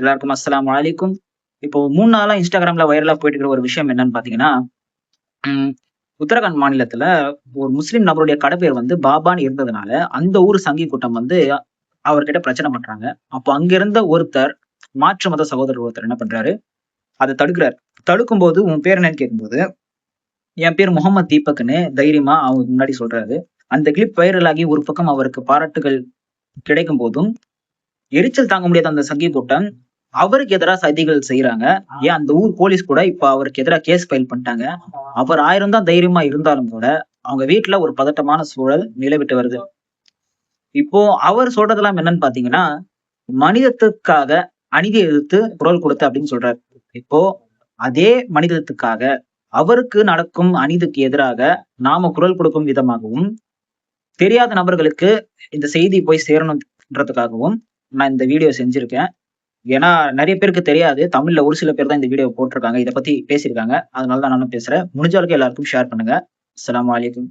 எல்லாருக்கும் அஸ்ஸலாமு அலைக்கும். இப்போ 3 நாளா இன்ஸ்டாகிராம்ல வைரலா போயிட்டு இருக்கிற ஒரு விஷயம் என்னன்னு பார்த்தீங்கன்னா, ம் உத்தரகாண்ட் மாநிலத்தில ஒரு முஸ்லிம் நபருடைய கடை பேர் வந்து பாபான்னு இருந்ததுனால, அந்த ஊர் சங்கி கூட்டம் வந்து அவர்கிட்ட பிரச்சனை பண்றாங்க. அப்போ அங்க இருந்த ஒருத்தர், மாற்று மத சகோதரர் ஒருத்தர் என்ன பண்றாரு, அத தடுக்கிறார். தடுக்கும்போது, "உன் பேர் என்னன்னு?" கேட்கும்போது, "என் பேர் முகமது தீபக்ன்னு" தைரியமா அவங்க முன்னாடி சொல்றாரு. அந்த கிளிப் வைரல் ஆகி ஒரு பக்கம் அவருக்கு பாராட்டுகள் கிடைக்கும் போதும், எரிச்சல் தாங்க முடியாத அந்த சங்கி கூட்டம் அவருக்கு எதிரா சதிகள் செய்றாங்க. ஏன் அந்த ஊர் போலீஸ் கூட இப்ப அவருக்கு எதிரா கேஸ் ஃபைல் பண்ணிட்டாங்க. அவர் 1000 தான் தைரியமா இருந்தாலும் கூட, அவங்க வீட்ல ஒரு பதட்டமான சூழல் நிலவிட்டு வருது. இப்போ அவர் சொல்றதெல்லாம் என்னன்னு பார்த்தீங்கன்னா, மனிதத்துக்காக அநீதிய எதிர்த்து குரல் கொடுத்து அப்படின்னு சொல்றாரு. இப்போ அதே மனிதத்துக்காக அவருக்கு நடக்கும் அநீதிக்கு எதிராக நாம குரல் கொடுக்கும் விதமாகவும், தெரியாத நபர்களுக்கு இந்த செய்தி போய் சேரணும்ன்றதுக்காகவும் நான் இந்த வீடியோ செஞ்சிருக்கேன். ஏன்னா, நெறைய பேருக்கு தெரியாது. தமிழ்ல ஒரு சில பேர் தான் இந்த வீடியோ போட்டுருக்காங்க. இத பத்தி பேசியிருக்காங்க. அதனால தான் நானும் பேசுறேன். முடிஞ்ச அளவுக்கு எல்லாருக்கும் ஷேர் பண்ணுங்க. அஸ்ஸலாமு அலைக்கும்.